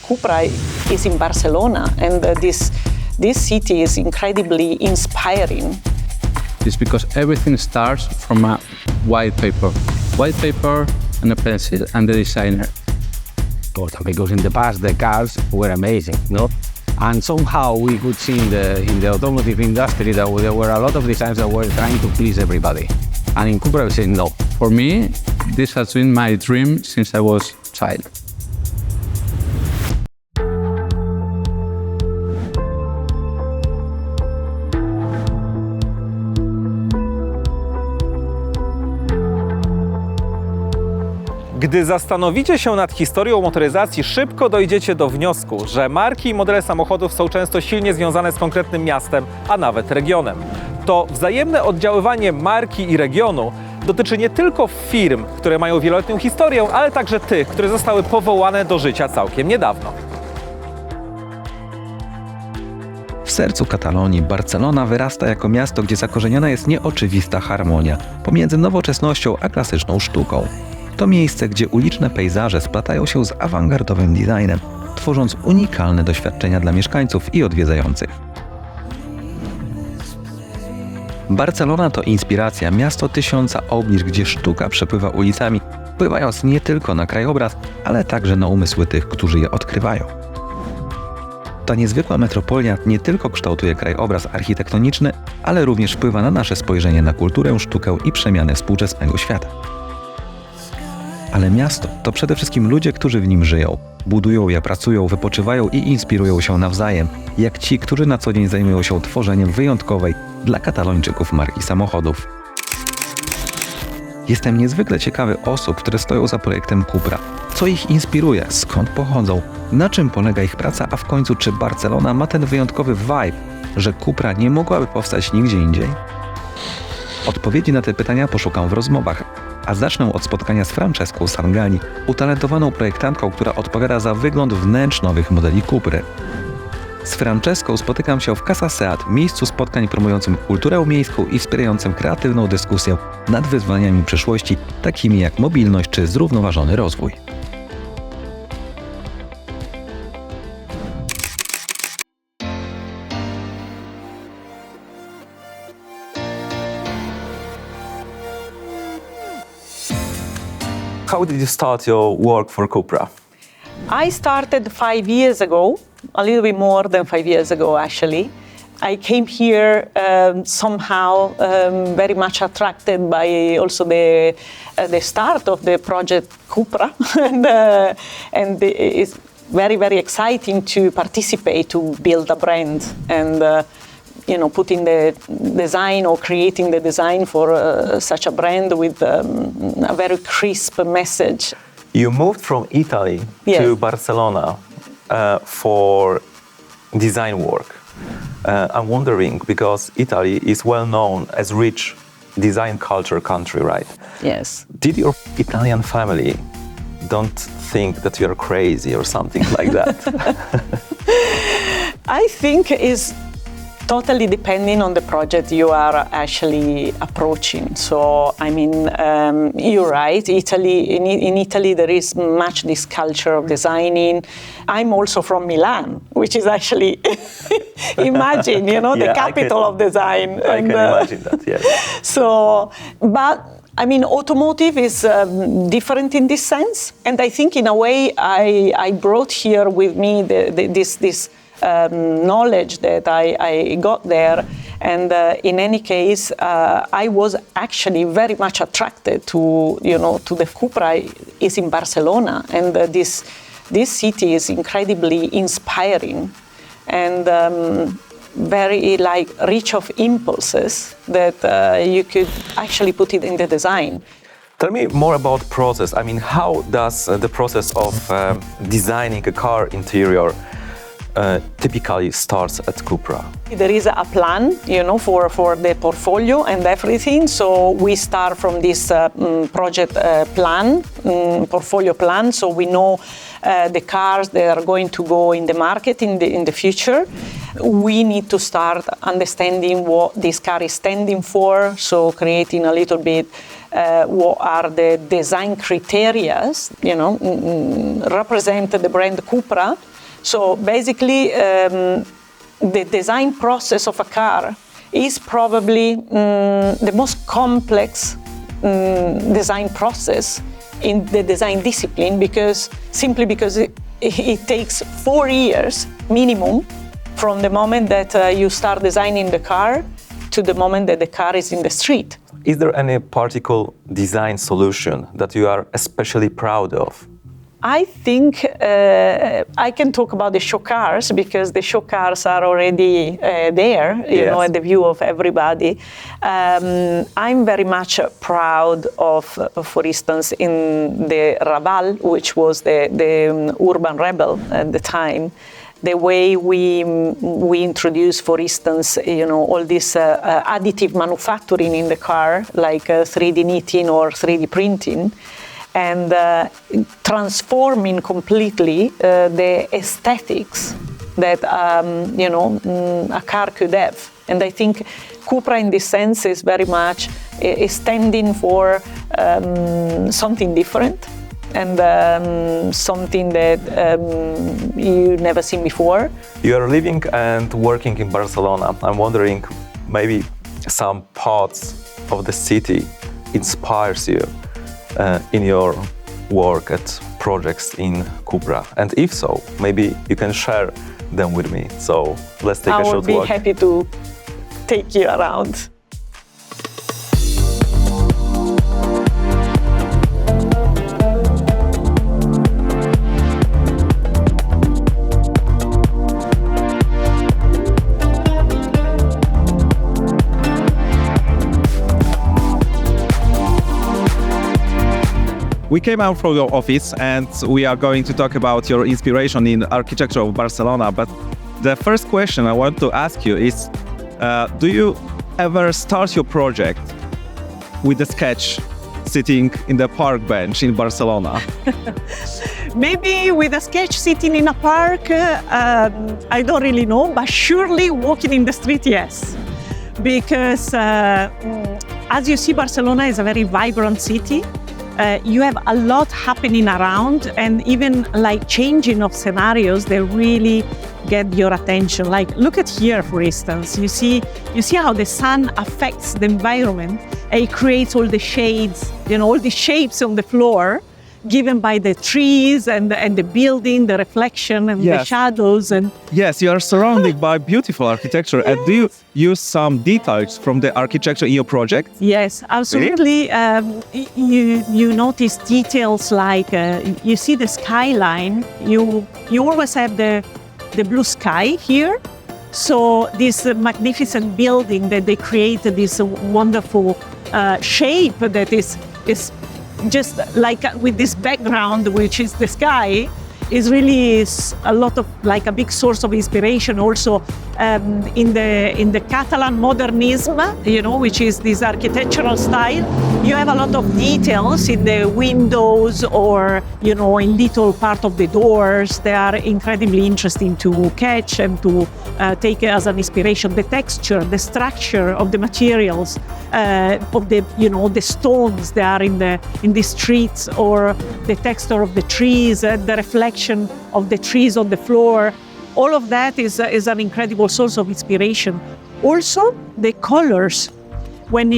CUPRA is in Barcelona, and this city is incredibly inspiring. It's because everything starts from a white paper and a pencil and the designer. Because in the past the cars were amazing, no? And somehow we could see in the automotive industry that there were a lot of designs that were trying to please everybody. And in CUPRA we said no. For me, this has been my dream since I was a child. Gdy zastanowicie się nad historią motoryzacji, szybko dojdziecie do wniosku, że marki i modele samochodów są często silnie związane z konkretnym miastem, a nawet regionem. To wzajemne oddziaływanie marki i regionu dotyczy nie tylko firm, które mają wieloletnią historię, ale także tych, które zostały powołane do życia całkiem niedawno. W sercu Katalonii Barcelona wyrasta jako miasto, gdzie zakorzeniona jest nieoczywista harmonia pomiędzy nowoczesnością a klasyczną sztuką. To miejsce, gdzie uliczne pejzaże splatają się z awangardowym designem, tworząc unikalne doświadczenia dla mieszkańców i odwiedzających. Barcelona to inspiracja, miasto tysiąca oblicz, gdzie sztuka przepływa ulicami, wpływając nie tylko na krajobraz, ale także na umysły tych, którzy je odkrywają. Ta niezwykła metropolia nie tylko kształtuje krajobraz architektoniczny, ale również wpływa na nasze spojrzenie na kulturę, sztukę i przemiany współczesnego świata. Ale miasto to przede wszystkim ludzie, którzy w nim żyją, budują je, pracują, wypoczywają i inspirują się nawzajem, jak ci, którzy na co dzień zajmują się tworzeniem wyjątkowej dla Katalończyków marki samochodów. Jestem niezwykle ciekawy osób, które stoją za projektem CUPRA. Co ich inspiruje, skąd pochodzą, na czym polega ich praca, a w końcu czy Barcelona ma ten wyjątkowy vibe, że CUPRA nie mogłaby powstać nigdzie indziej? Odpowiedzi na te pytania poszukam w rozmowach, a zacznę od spotkania z Franceską Sangali, utalentowaną projektantką, która odpowiada za wygląd wnętrz nowych modeli CUPRY. Z Franceską spotykam się w Casa Seat, miejscu spotkań promującym kulturę miejską i wspierającym kreatywną dyskusję nad wyzwaniami przyszłości, takimi jak mobilność czy zrównoważony rozwój. How did you start your work for CUPRA? I started 5 years ago, a little bit more than 5 years ago actually. I came here somehow very much attracted by also the start of the project CUPRA, and it's very, very exciting to participate, to build a brand and putting the design or creating the design for such a brand with a very crisp message. You moved from Italy to Barcelona for design work. I'm wondering, because Italy is well known as rich design culture country, right? Yes. Did your Italian family don't think that you're crazy or something like that? I think is totally depending on the project you are actually approaching. So, I mean, you're right. In Italy, there is much this culture of designing. I'm also from Milan, which is actually, imagine, the capital of design. I can imagine that, yes. So, but I mean, automotive is different in this sense. And I think in a way, I brought here with me this knowledge that I got there, and in any case, I was actually very much attracted to the CUPRA is in Barcelona, and this city is incredibly inspiring and very rich of impulses that you could actually put it in the design. Tell me more about process. I mean, how does the process of designing a car interior typically starts at CUPRA? There is a plan, for the portfolio and everything. So we start from this project plan, portfolio plan. So we know the cars that are going to go in the market in the future. We need to start understanding what this car is standing for. So creating a little bit what are the design criteria, represent the brand CUPRA. So basically, the design process of a car is probably the most complex design process in the design discipline because it takes 4 years minimum from the moment that you start designing the car to the moment that the car is in the street. Is there any particular design solution that you are especially proud of? I think I can talk about the show cars because the show cars are already there, at the view of everybody. I'm very much proud of, for instance, in the Raval, which was the urban rebel at the time, the way we introduced, for instance, all this additive manufacturing in the car, like 3D knitting or 3D printing, and transforming completely the aesthetics that a car could have. And I think CUPRA in this sense is very much standing for something different and something that you've never seen before. You are living and working in Barcelona. I'm wondering, maybe some parts of the city inspires you in your work at projects in CUPRA? And if so, maybe you can share them with me. So let's take a short walk. I would be happy to take you around. We came out from your office and we are going to talk about your inspiration in architecture of Barcelona. But the first question I want to ask you is, do you ever start your project with a sketch sitting in the park bench in Barcelona? Maybe with a sketch sitting in a park, I don't really know, but surely walking in the street, yes. Because as you see, Barcelona is a very vibrant city. You have a lot happening around, and even like changing of scenarios, they really get your attention. Like look at here, for instance. You see how the sun affects the environment, and it creates all the shades, all the shapes on the floor, given by the trees and the building, the reflection and the shadows. And yes, you are surrounded by beautiful architecture. And do you use some details from the architecture in your project? Yes, absolutely. Really? You notice details like you see the skyline. You always have the blue sky here. So this magnificent building that they created, this wonderful shape that is just like with this background, which is the sky, is really a lot of like a big source of inspiration. Also, in the Catalan modernism, which is this architectural style, you have a lot of details in the windows or in little part of the doors. They are incredibly interesting to catch and to take as an inspiration. The texture, the structure of the materials, of the stones that are in the streets, or the texture of the trees, the reflection of the trees on the floor. All of that is an incredible source of inspiration. Also, the colors. When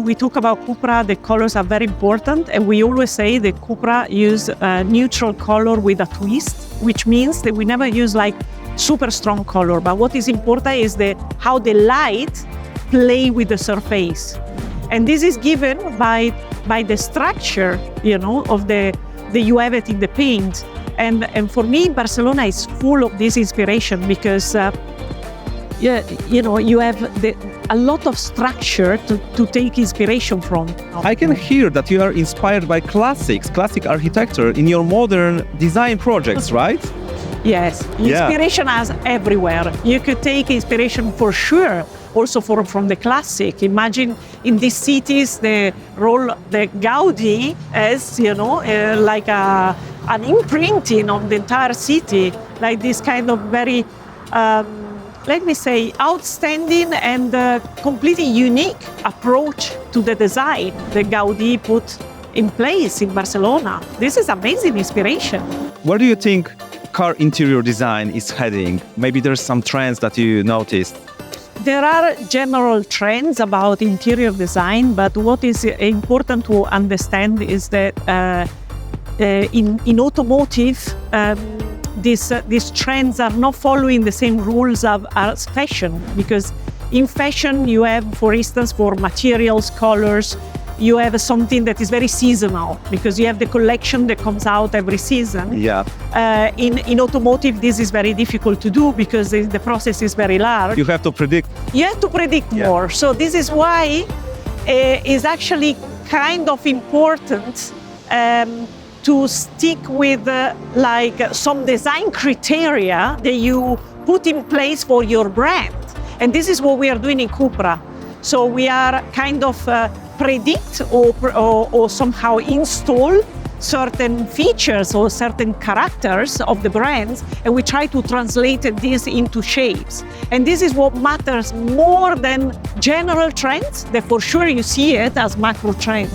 we talk about CUPRA, the colors are very important, and we always say that CUPRA use a neutral color with a twist, which means that we never use like super strong color. But what is important is how the light play with the surface, and this is given by the structure, of you have it in the paint. And for me, Barcelona is full of this inspiration because you have a lot of structure to take inspiration from. I can hear that you are inspired by classic architecture in your modern design projects, right? Yes, inspiration is everywhere. You could take inspiration for sure, also from the classic. Imagine in these cities the role that Gaudi has, like an imprinting of the entire city, like this kind of very let me say, outstanding and completely unique approach to the design that Gaudí put in place in Barcelona. This is amazing inspiration. Where do you think car interior design is heading? Maybe there's some trends that you noticed. There are general trends about interior design, but what is important to understand is that in automotive, these trends are not following the same rules as fashion, because in fashion you have, for instance, for materials, colors, you have something that is very seasonal because you have the collection that comes out every season. Yeah. In automotive, this is very difficult to do because the process is very large. You have to predict. You have to predict more. So this is why it's actually kind of important to stick with like some design criteria that you put in place for your brand. And this is what we are doing in CUPRA. So we are kind of predict or somehow install certain features or certain characters of the brands, and we try to translate this into shapes. And this is what matters more than general trends, that for sure you see it as macro trend,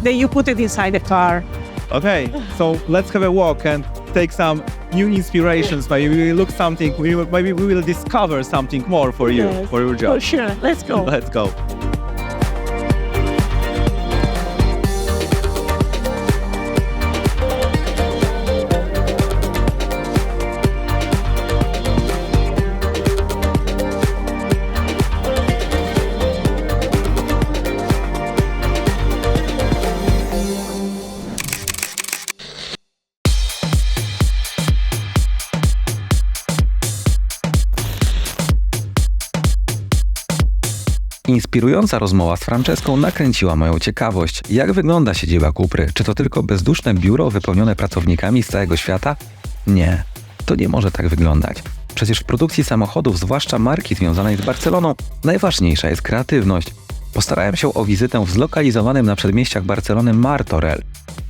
that you put it inside the car. Okay, so let's have a walk and take some new inspirations. Maybe we will look something, maybe we will discover something more for you, Yes, for your job. For sure, let's go. Let's go. Inspirująca rozmowa z Franceską nakręciła moją ciekawość. Jak wygląda siedziba CUPRY? Czy to tylko bezduszne biuro wypełnione pracownikami z całego świata? Nie, to nie może tak wyglądać. Przecież w produkcji samochodów, zwłaszcza marki związanej z Barceloną, najważniejsza jest kreatywność. Postarałem się o wizytę w zlokalizowanym na przedmieściach Barcelony Martorell.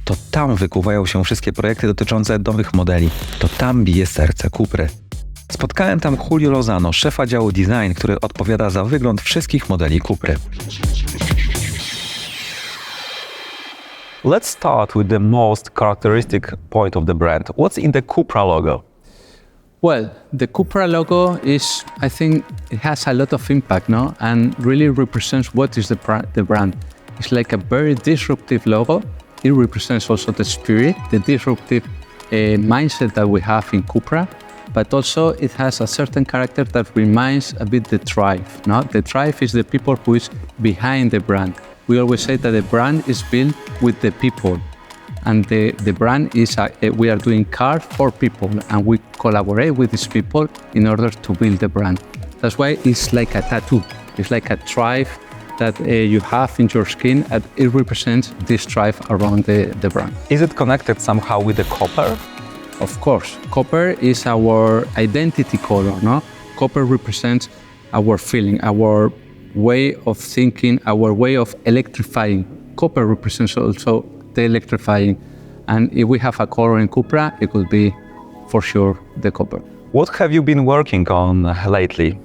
To tam wykuwają się wszystkie projekty dotyczące nowych modeli. To tam bije serce CUPRY. Spotkałem tam Julio Lozano, szefa działu design, który odpowiada za wygląd wszystkich modeli CUPRY. Let's start with the most characteristic point of the brand. What's in the CUPRA logo? Well, the CUPRA logo is, I think, it has a lot of impact, no? And really represents what is the brand. It's like a very disruptive logo. It represents also the spirit, the disruptive mindset that we have in CUPRA. But also it has a certain character that reminds a bit the tribe. No? The tribe is the people who is behind the brand. We always say that the brand is built with the people. And the brand is, we are doing cars for people, and we collaborate with these people in order to build the brand. That's why it's like a tattoo. It's like a tribe that you have in your skin, and it represents this tribe around the brand. Is it connected somehow with the copper? Of course, copper is our identity color, no? Copper represents our feeling, our way of thinking, our way of electrifying. Copper represents also the electrifying. And if we have a color in CUPRA, it could be, for sure, the copper. What have you been working on lately?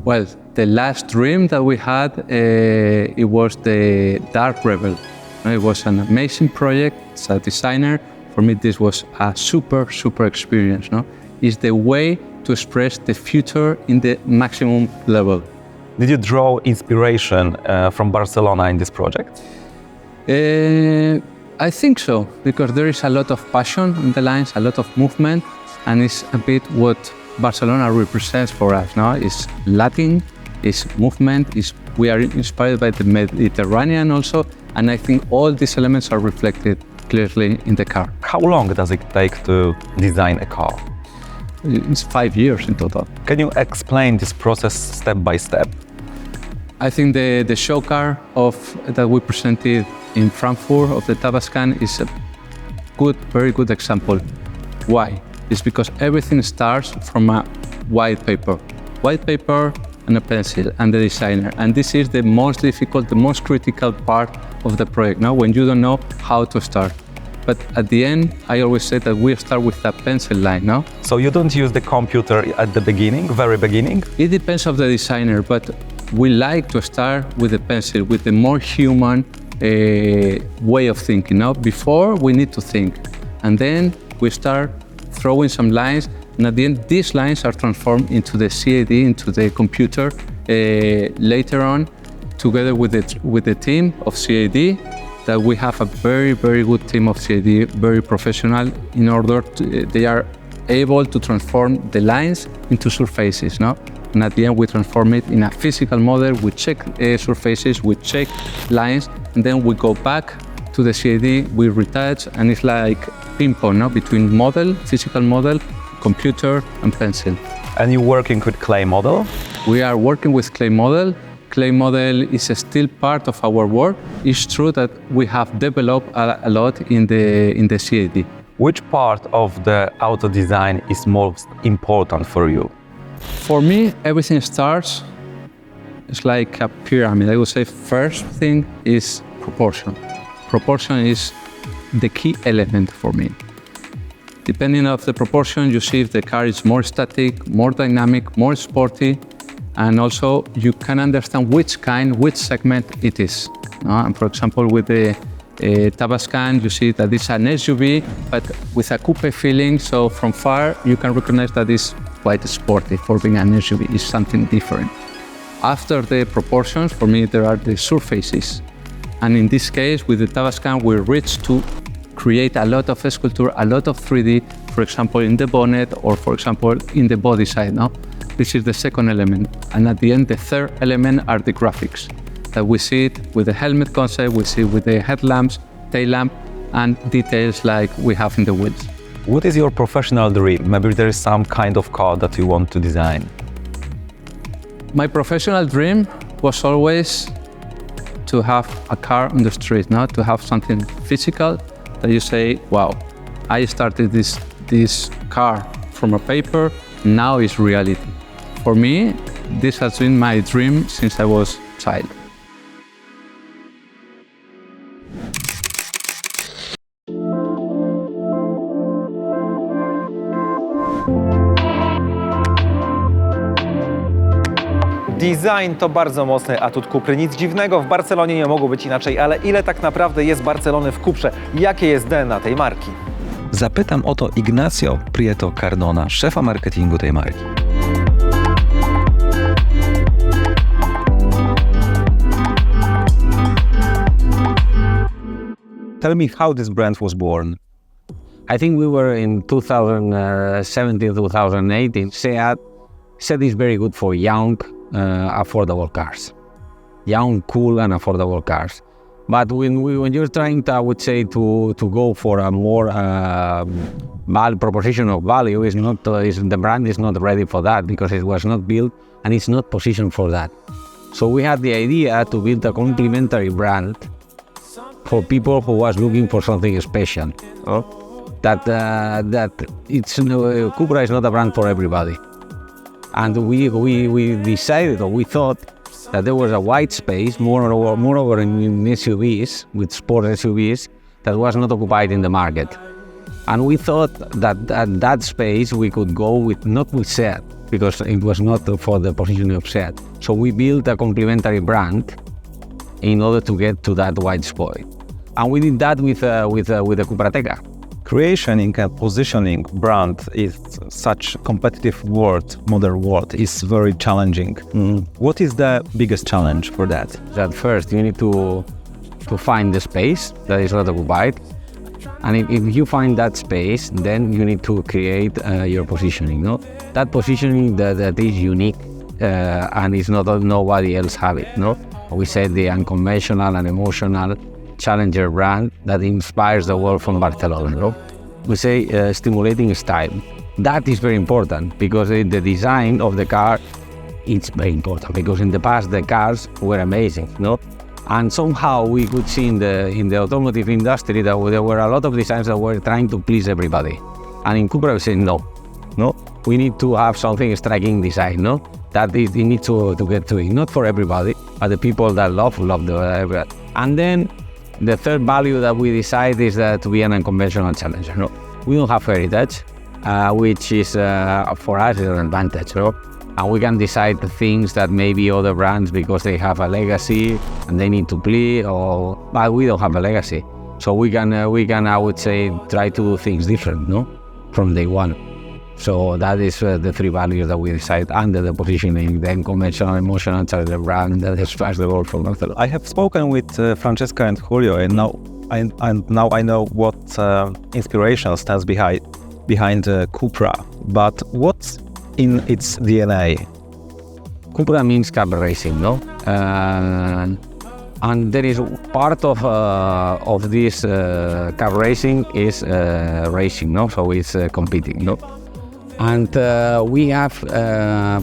Well, the last dream that we had, it was the Dark Rebel. It was an amazing project. As a designer, for me, this was a super experience. No, it's the way to express the future in the maximum level. Did you draw inspiration from Barcelona in this project? I think so, because there is a lot of passion in the lines, a lot of movement, and it's a bit what Barcelona represents for us. No, it's Latin, it's movement, we are inspired by the Mediterranean also, and I think all these elements are reflected clearly in the car. How long does it take to design a car? It's 5 years in total. Can you explain this process step by step? I think the show car that we presented in Frankfurt of the Tabascan is a very good example. Why? It's because everything starts from a white paper and a pencil and the designer. And this is the most difficult, the most critical part of the project, no? When you don't know how to start. But at the end, I always say that we start with that pencil line, no? So you don't use the computer at the beginning, very beginning? It depends on the designer, but we like to start with the pencil, with the more human way of thinking. No? Before, we need to think. And then we start throwing some lines, and at the end, these lines are transformed into the CAD, into the computer. Later on, together with the team of CAD, that we have a very, very good team of CAD, very professional, in order to, they are able to transform the lines into surfaces, no? And at the end, we transform it in a physical model. We check surfaces, we check lines, and then we go back to the CAD, we retouch, and it's like ping pong, no? Between model, physical model, computer, and pencil. And you're working with clay model? We are working with clay model. Clay model is still part of our work. It's true that we have developed a lot in the CAD. Which part of the auto design is most important for you? For me, everything starts, it's like a pyramid. I would say first thing is proportion. Proportion is the key element for me. Depending on the proportion, you see if the car is more static, more dynamic, more sporty, and also you can understand which segment it is. And for example, with the Tabascan, you see that it's an SUV, but with a coupe feeling. So from far, you can recognize that it's quite sporty for being an SUV. It's something different. After the proportions, for me, there are the surfaces. And in this case, with the Tabascan, we reached to create a lot of sculpture, a lot of 3D, for example, in the bonnet or, for example, in the body side. No? This is the second element. And at the end, the third element are the graphics. That we see it with the helmet concept, we see it with the headlamps, tail lamp, and details like we have in the wheels. What is your professional dream? Maybe there is some kind of car that you want to design. My professional dream was always to have a car on the street, not to have something physical that you say, wow, I started this car from a paper, now it's reality. For me, this has been my dream since I was a child. Design to bardzo mocny atut Cupry. Nic dziwnego, w Barcelonie nie mogło być inaczej, ale ile tak naprawdę jest Barcelony w Cuprze? Jakie jest DNA tej marki? Zapytam o to Ignacio Prieto Cardona, szefa marketingu tej marki. Tell me how this brand was born. I think we were in 2017, 2018. Seat is very good for young, affordable cars. Young, cool, and affordable cars. But when you're trying to, I would say, to go for a more proposition of value, the brand is not ready for that because it was not built and it's not positioned for that. So we had the idea to build a complementary brand for people who was looking for something special. That it's Cupra is not a brand for everybody. And we decided, or we thought, that there was a wide space, moreover in SUVs, with sport SUVs, that was not occupied in the market. And we thought that at that space we could go with, not with Seat, because it was not for the positioning of Seat. So we built a complementary brand in order to get to that wide spot. And we did that with the Cuprateca. Creating and positioning brand is such a competitive world, modern world. It's very challenging. What is the biggest challenge for that? At first, you need to find the space that is not occupied. And if you find that space, then you need to create your positioning. No? That positioning that is unique and is not nobody else have it. No? We say the unconventional and emotional challenger brand that inspires the world from Barcelona. No? We say stimulating style. That is very important because the design of the car, it's very important because in the past the cars were amazing, no? And somehow we could see in the automotive industry that there were a lot of designs that were trying to please everybody. And in Cupra we said no, we need to have something striking design, no? That it needs to get to it, not for everybody, but the people that love the. And then The third value that we decide is to be an unconventional challenger. No? We don't have heritage, which is for us is an advantage. No? And we can decide the things that maybe other brands, because they have a legacy and they need to play, but we don't have a legacy. So we can, I would say, try to do things different, no, from day one. So that is the three values that we decide under the positioning, the unconventional, emotional, challenger brand that has passed the world from Barcelona. I have spoken with Francesca and Julio, and now I know what inspiration stands behind CUPRA. But what's in its DNA? CUPRA means car racing, no? And there is part of this car racing is racing, no? So it's competing, no? And we have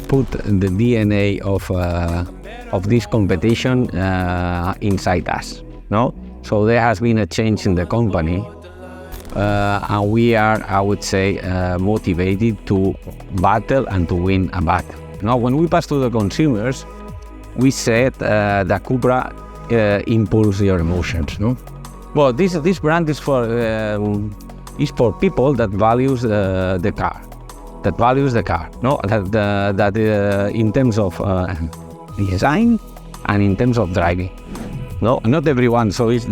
put the DNA of this competition inside us, no? So there has been a change in the company, and we are, I would say, motivated to battle and to win a battle. Now, when we pass to the consumers, we said that CUPRA impulse your emotions, no? Well, this brand is for people that values the car, no? That in terms of design and in terms of driving, no? Not everyone. So it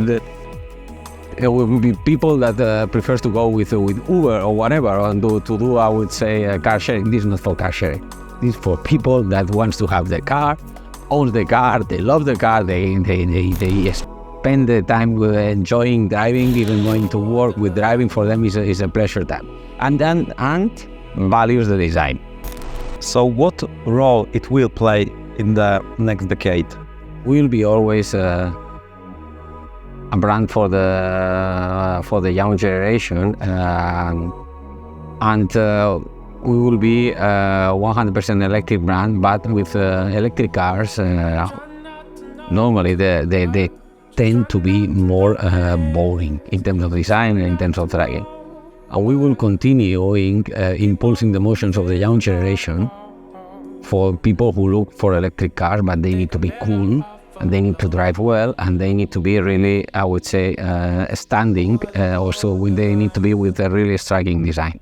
will be people that prefers to go with Uber or whatever and to do, I would say, car sharing. This is not for car sharing. This is for people that wants to have the car, owns the car, they love the car, they spend the time enjoying driving, even going to work with driving for them is a pleasure time. And values the design. So what role it will play in the next decade? Will be always a brand for the young generation, and we will be 100% electric brand, but with electric cars, normally they tend to be more boring in terms of design and in terms of driving. And we will continue impulsing the motions of the young generation for people who look for electric cars, but they need to be cool, and they need to drive well, and they need to be really, I would say, standing. Also, they need to be with a really striking design.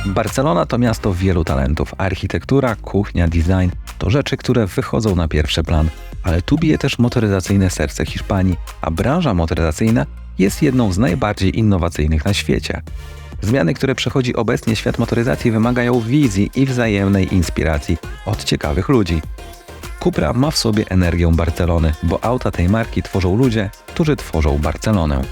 Barcelona to miasto wielu talentów. Architektura, kuchnia, design to rzeczy, które wychodzą na pierwszy plan. Ale tu bije też motoryzacyjne serce Hiszpanii, a branża motoryzacyjna jest jedną z najbardziej innowacyjnych na świecie. Zmiany, które przechodzi obecnie świat motoryzacji, wymagają wizji i wzajemnej inspiracji od ciekawych ludzi. CUPRA ma w sobie energię Barcelony, bo auta tej marki tworzą ludzie, którzy tworzą Barcelonę.